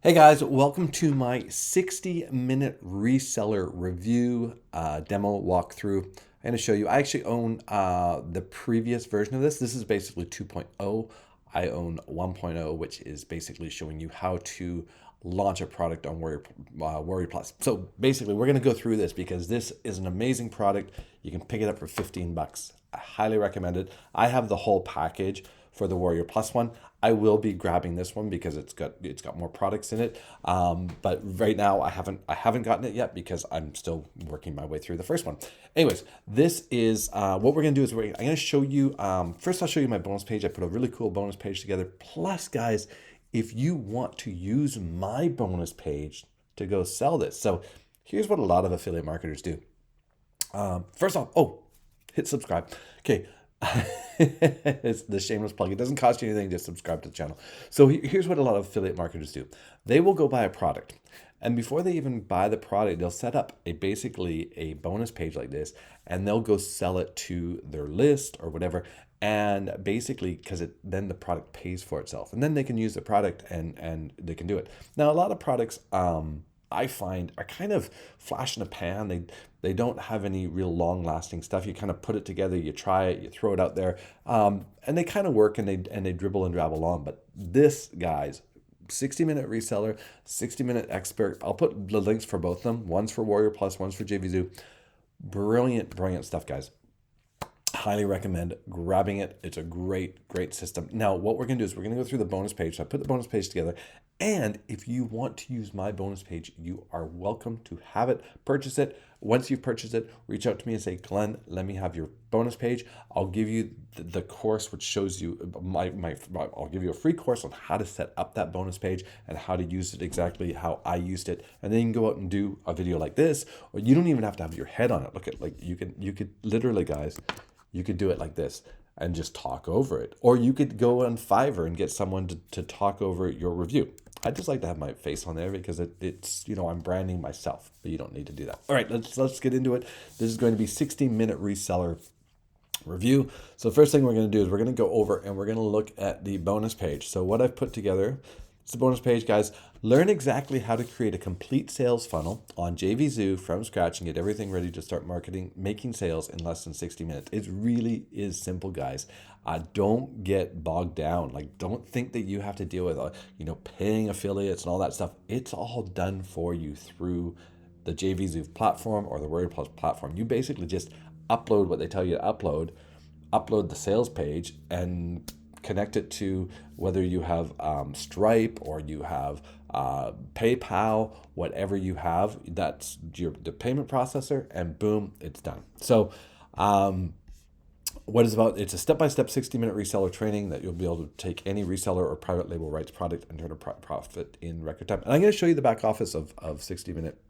Hey guys, welcome to my 60-minute reseller review demo walkthrough. I'm going to show you, I actually own the previous version of this. This is basically 2.0. I own 1.0, which is basically showing you how to launch a product on Warrior Plus. So basically, we're going to go through this because this is an amazing product. You can pick it up for 15 bucks. I highly recommend it. I have the whole package for the Warrior Plus one. I will be grabbing this one because it's got more products in it. But right now I haven't gotten it yet because I'm still working my way through the first one. Anyways, this is what we're gonna do is I'm gonna show you. First, I'll show you my bonus page. I put a really cool bonus page together. Plus, guys, if you want to use my bonus page to go sell this, so here's what a lot of affiliate marketers do. First off, hit subscribe. Okay. It's the shameless plug. It doesn't cost you anything to subscribe to the channel. So here's what a lot of affiliate marketers do. They will go buy a product, and before they even buy the product, they'll set up basically a bonus page like this, and they'll go sell it to their list or whatever. And basically, because then the product pays for itself, and then they can use the product and they can do it. Now, a lot of products I find are kind of flash in a pan. They don't have any real long lasting stuff. You kind of put it together, you try it, you throw it out there, and they kind of work and they dribble and drabble along. But this, guys, 60-minute reseller, 60-minute expert. I'll put the links for both of them. One's for Warrior Plus, one's for JVZoo. Brilliant stuff, guys. Highly recommend grabbing it. It's a great system. Now, what we're going to do is we're going to go through the bonus page. So I put the bonus page together. And if you want to use my bonus page, you are welcome to have it, purchase it. Once you've purchased it, reach out to me and say, Glenn, let me have your bonus page. I'll give you the course, which shows you I'll give you a free course on how to set up that bonus page and how to use it exactly how I used it. And then you can go out and do a video like this, or you don't even have to have your head on it. Look at, like, you could literally, guys, you could do it like this and just talk over it. Or you could go on Fiverr and get someone to talk over your review. I just like to have my face on there because it's I'm branding myself, but you don't need to do that. All right, let's get into it. This is going to be 60-minute reseller review. So the first thing we're going to do is we're going to go over and we're going to look at the bonus page. So what I've put together, it's the bonus page, guys. Learn exactly how to create a complete sales funnel on JVZoo from scratch and get everything ready to start making sales in less than 60 minutes. It really is simple, guys. Don't get bogged down. Like, don't think that you have to deal with, paying affiliates and all that stuff. It's all done for you through the JVZoo platform or the Warrior Plus platform. You basically just upload what they tell you to upload the sales page, and connect it to whether you have Stripe or you have PayPal, whatever you have. That's the payment processor, and boom, it's done. So it's a step-by-step 60-minute reseller training that you'll be able to take any reseller or private label rights product and turn a profit in record time. And I'm going to show you the back office of 60-minute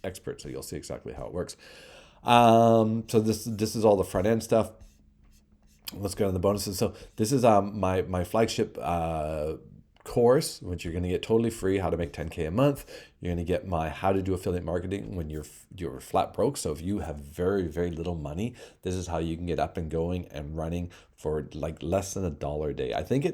expert, so you'll see exactly how it works. So this is all the front end stuff. Let's go to the bonuses. So this is my flagship course, which you're going to get totally free, how to make 10K a month. You're going to get my how to do affiliate marketing when you're flat broke. So if you have very little money, this is how you can get up and going and running for like less than $1 a day. I think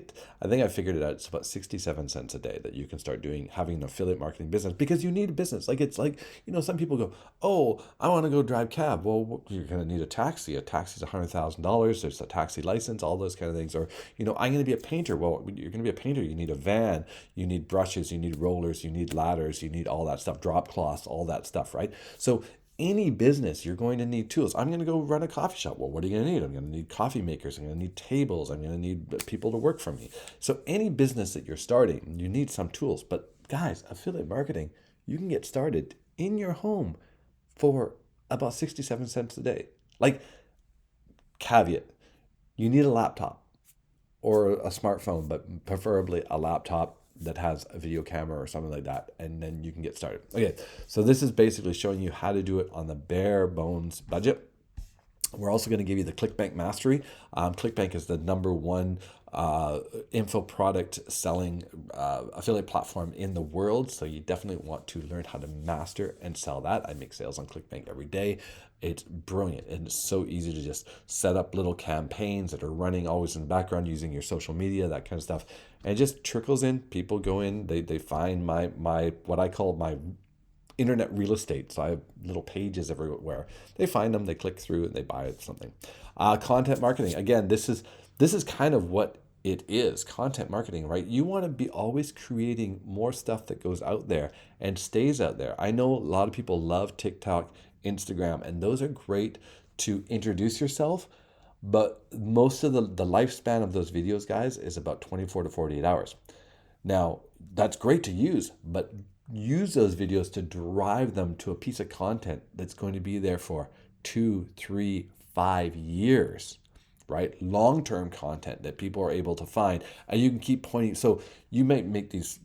I figured it out. It's about 67 cents a day that you can start having an affiliate marketing business, because you need a business. Like, it's like, some people go, oh, I want to go drive cab. Well, you're going to need a taxi. A taxi's $100,000. There's a taxi license, all those kind of things. Or, I'm going to be a painter. Well, you're going to be a painter. You need a van, you need brushes, you need rollers, you need ladders, you need all that stuff, drop cloths, all that stuff, right? So any business, you're going to need tools. I'm going to go run a coffee shop. Well, what are you going to need? I'm going to need coffee makers. I'm going to need tables. I'm going to need people to work for me. So any business that you're starting, you need some tools. But guys, affiliate marketing, you can get started in your home for about 67 cents a day. Like, caveat, you need a laptop or a smartphone, but preferably a laptop that has a video camera or something like that, and then you can get started. Okay, so this is basically showing you how to do it on the bare bones budget. We're also going to give you the ClickBank Mastery. ClickBank is the #1 info product selling affiliate platform in the world. So you definitely want to learn how to master and sell that. I make sales on ClickBank every day. It's brilliant and it's so easy to just set up little campaigns that are running always in the background using your social media, that kind of stuff. And it just trickles in. People go in, they find my what I call my internet real estate. So I have little pages everywhere. They find them, they click through, and they buy something. Content marketing. Again, this is kind of what it is. Content marketing, right? You want to be always creating more stuff that goes out there and stays out there. I know a lot of people love TikTok, Instagram, and those are great to introduce yourself. But most of the lifespan of those videos, guys, is about 24 to 48 hours. Now, that's great to use, but use those videos to drive them to a piece of content that's going to be there for 2, 3, 5 years, right? Long-term content that people are able to find, and you can keep pointing. So you might make these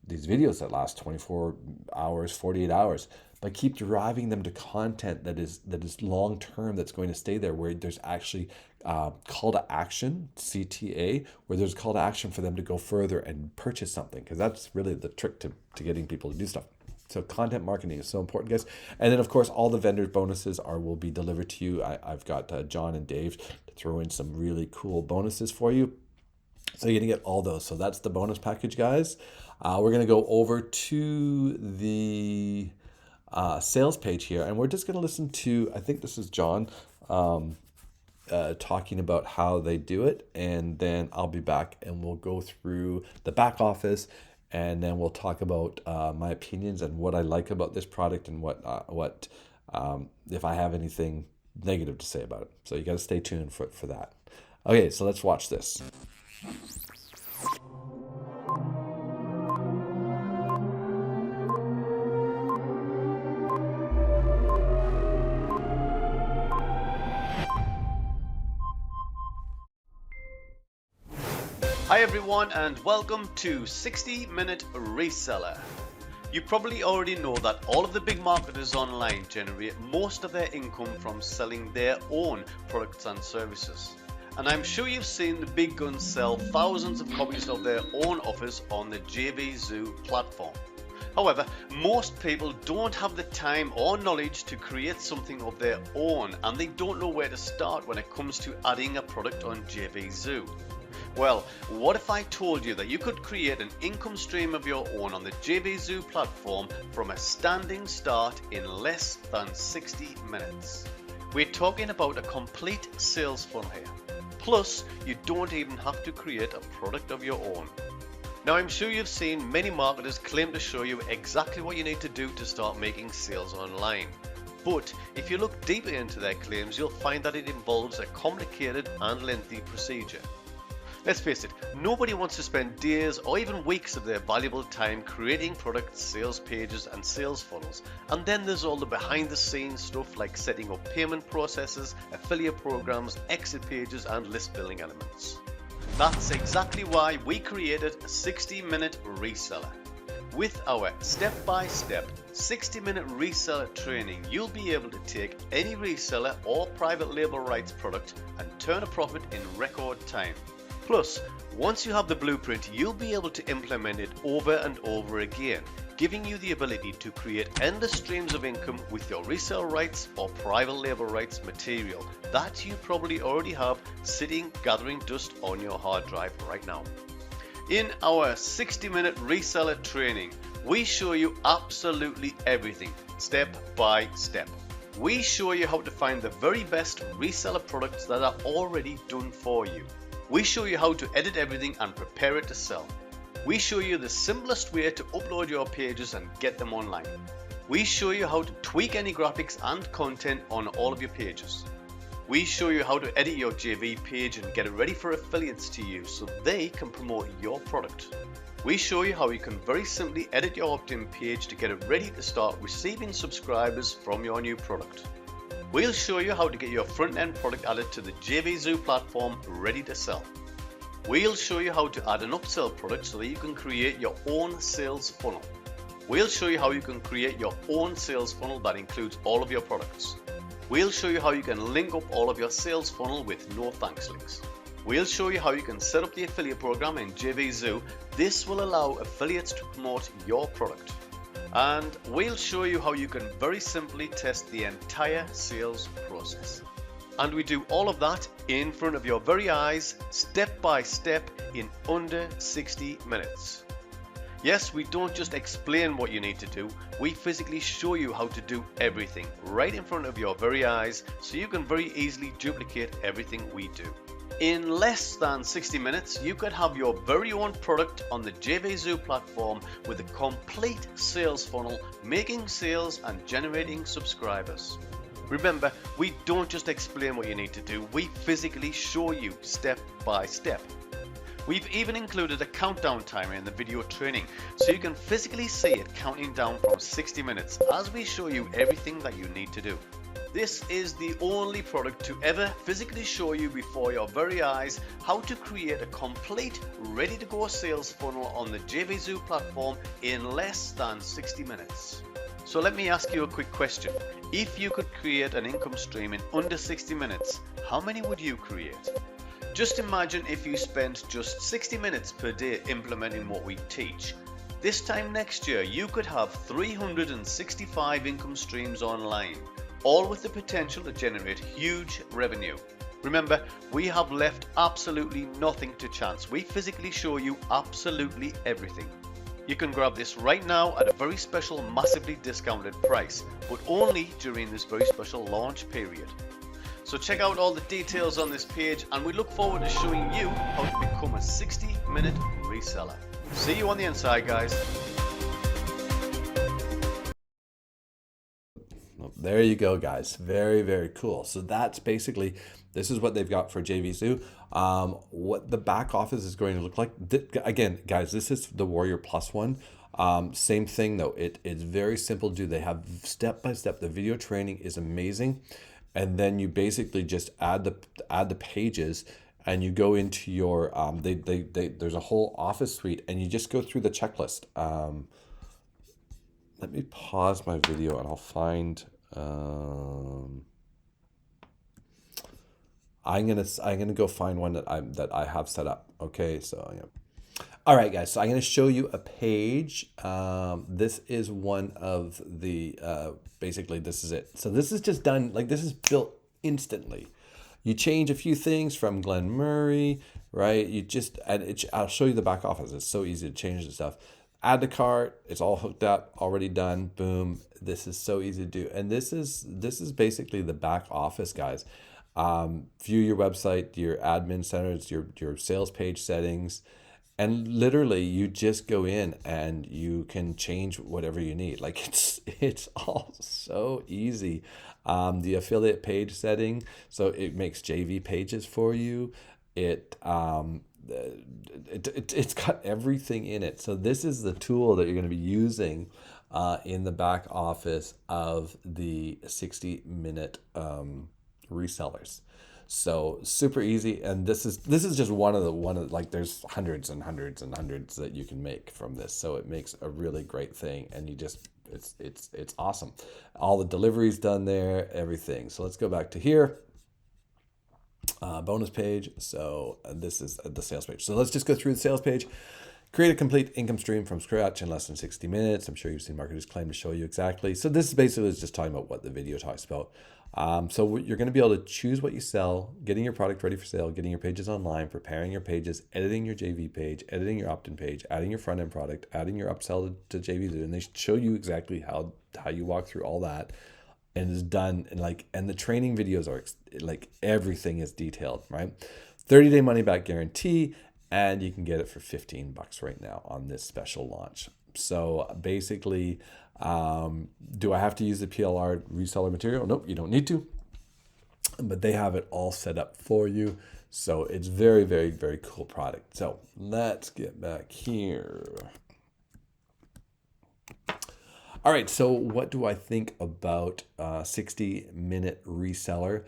videos that last 24 hours, 48 hours, but keep driving them to content that is long-term, that's going to stay there, where there's actually call to action, CTA, where there's a call to action for them to go further and purchase something, because that's really the trick to getting people to do stuff. So content marketing is so important, guys. And then, of course, all the vendor bonuses will be delivered to you. I've got John and Dave to throw in some really cool bonuses for you. So you're going to get all those. So that's the bonus package, guys. We're going to go over to the sales page here, and we're just going to listen to, I think this is John, talking about how they do it, and then I'll be back and we'll go through the back office, and then we'll talk about my opinions and what I like about this product, and what if I have anything negative to say about it. So you got to stay tuned for that. Okay, so let's watch this. Hi everyone, and welcome to 60 Minute Reseller. You probably already know that all of the big marketers online generate most of their income from selling their own products and services. And I'm sure you've seen the big guns sell thousands of copies of their own offers on the JVZoo platform. However, most people don't have the time or knowledge to create something of their own, and they don't know where to start when it comes to adding a product on JVZoo. Well, what if I told you that you could create an income stream of your own on the JVZoo platform from a standing start in less than 60 minutes? We're talking about a complete sales funnel here. Plus, you don't even have to create a product of your own. Now, I'm sure you've seen many marketers claim to show you exactly what you need to do to start making sales online. But if you look deeper into their claims, you'll find that it involves a complicated and lengthy procedure. Let's face it, nobody wants to spend days or even weeks of their valuable time creating products, sales pages and sales funnels. And then there's all the behind the scenes stuff like setting up payment processes, affiliate programs, exit pages and list building elements. That's exactly why we created a 60-minute reseller. With our step-by-step 60-minute reseller training, you'll be able to take any reseller or private label rights product and turn a profit in record time. Plus, once you have the blueprint, you'll be able to implement it over and over again, giving you the ability to create endless streams of income with your resale rights or private label rights material that you probably already have sitting gathering dust on your hard drive right now. In our 60-minute reseller training, we show you absolutely everything, step by step. We show you how to find the very best reseller products that are already done for you. We show you how to edit everything and prepare it to sell. We show you the simplest way to upload your pages and get them online. We show you how to tweak any graphics and content on all of your pages. We show you how to edit your JV page and get it ready for affiliates to use so they can promote your product. We show you how you can very simply edit your opt-in page to get it ready to start receiving subscribers from your new product. We'll show you how to get your front-end product added to the JVZoo platform ready to sell. We'll show you how to add an upsell product so that you can create your own sales funnel. We'll show you how you can create your own sales funnel that includes all of your products. We'll show you how you can link up all of your sales funnel with no thanks links. We'll show you how you can set up the affiliate program in JVZoo. This will allow affiliates to promote your product. And we'll show you how you can very simply test the entire sales process. And we do all of that in front of your very eyes, step by step, in under 60 minutes. Yes, we don't just explain what you need to do, we physically show you how to do everything right in front of your very eyes, so you can very easily duplicate everything we do. In less than 60 minutes, you could have your very own product on the JVZoo platform with a complete sales funnel, making sales and generating subscribers. Remember, we don't just explain what you need to do, we physically show you step by step. We've even included a countdown timer in the video training, so you can physically see it counting down from 60 minutes as we show you everything that you need to do. This is the only product to ever physically show you before your very eyes how to create a complete, ready-to-go sales funnel on the JVZoo platform in less than 60 minutes. So let me ask you a quick question. If you could create an income stream in under 60 minutes, how many would you create? Just imagine if you spent just 60 minutes per day implementing what we teach. This time next year, you could have 365 income streams online, all with the potential to generate huge revenue. Remember, we have left absolutely nothing to chance. We physically show you absolutely everything. You can grab this right now at a very special, massively discounted price, but only during this very special launch period. So check out all the details on this page, and we look forward to showing you how to become a 60-minute reseller. See you on the inside, guys. There you go, guys. Very, very cool. So that's basically, this is what they've got for JVZoo. What the back office is going to look like. Again, guys, this is the Warrior Plus one. Same thing though. It's very simple to do. They have step by step. The video training is amazing. And then you basically just add the pages, and you go into your there's a whole office suite, and you just go through the checklist. Let me pause my video and I'll find. I'm gonna go find one that I have set up. Okay, so yeah. All right, guys. So I'm gonna show you a page. This is one of the basically this is it. So this is just done like this is built instantly. You change a few things from Glenn Murray, right? You just I'll show you the back office. It's so easy to change the stuff. Add to cart. It's all hooked up, already done. Boom. This is so easy to do. And this is basically the back office, guys. View your website, your admin centers, your sales page settings, and literally you just go in and you can change whatever you need. Like it's all so easy. The affiliate page setting, so it makes JV pages for you. It's got everything in it. So this is the tool that you're going to be using in the back office of the 60-minute resellers. So super easy, and this is just one of like there's hundreds and hundreds and hundreds that you can make from this. So it makes a really great thing, and you just it's awesome. All the deliveries done there, everything. So let's go back to here. Bonus page. So this is the sales page. So let's just go through the sales page. Create a complete income stream from scratch in less than 60 minutes. I'm sure you've seen marketers claim to show you exactly. So this is basically just talking about what the video talks about. So you're going to be able to choose what you sell, getting your product ready for sale, getting your pages online, preparing your pages, editing your JV page, editing your opt-in page, adding your front-end product, adding your upsell to JVZoo, and they show you exactly how you walk through all that. And it's done, and the training videos are like everything is detailed, right? 30-day money back guarantee, and you can get it for $15 right now on this special launch. So basically, do I have to use the PLR reseller material? Nope, you don't need to, but they have it all set up for you. So it's very, very, very cool product. So let's get back here. All right, so what do I think about 60-minute reseller?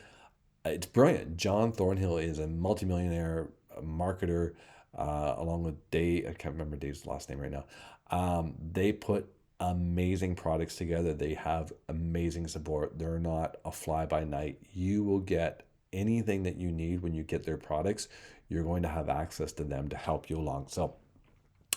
It's brilliant. John Thornhill is a multimillionaire marketer, along with Dave. I can't remember Dave's last name right now. They put amazing products together. They have amazing support. They're not a fly by night. You will get anything that you need when you get their products. You're going to have access to them to help you along. So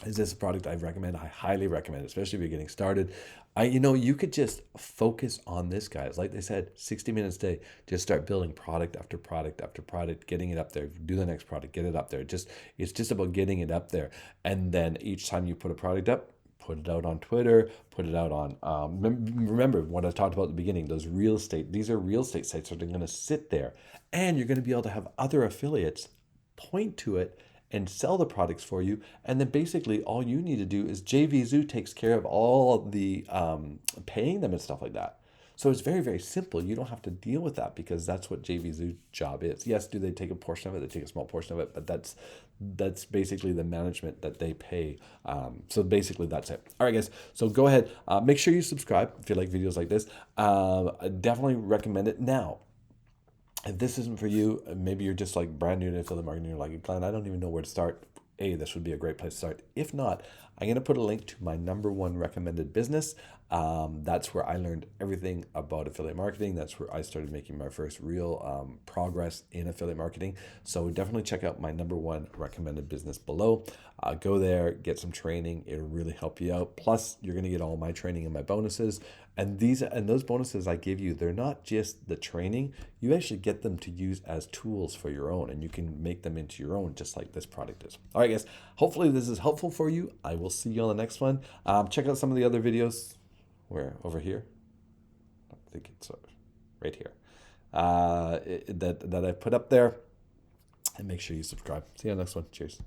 is this a product I recommend? I highly recommend, especially if you're getting started. You could just focus on this, guys. Like they said, 60 minutes a day. Just start building product after product after product, getting it up there. Do the next product, get it up there. It's just about getting it up there. And then each time you put a product up, put it out on Twitter, put it out on. Remember what I talked about at the beginning. Those real estate. These are real estate sites, so they're going to sit there, and you're going to be able to have other affiliates point to it and sell the products for you. And then basically all you need to do is JVZoo takes care of all the paying them and stuff like that. So it's very, very simple. You don't have to deal with that because that's what JVZoo's job is. Yes, do they take a portion of it? They take a small portion of it, but that's basically the management that they pay. So basically that's it. All right, guys. So go ahead. Make sure you subscribe if you like videos like this. I definitely recommend it. Now, if this isn't for you, maybe you're just like brand new to affiliate marketing, you're like, Glenn, I don't even know where to start. This would be a great place to start. If not, I'm going to put a link to my #1 recommended business. That's where I learned everything about affiliate marketing. That's where I started making my first real progress in affiliate marketing. So definitely check out my #1 recommended business below. Go there, get some training. It'll really help you out. Plus, you're going to get all my training and my bonuses. And those bonuses I give you, they're not just the training. You actually get them to use as tools for your own, and you can make them into your own, just like this product is. All right, guys. Hopefully this is helpful for you. I will see you on the next one. Check out some of the other videos. Where over here? I think it's right here. That I put up there, and make sure you subscribe. See you on the next one. Cheers.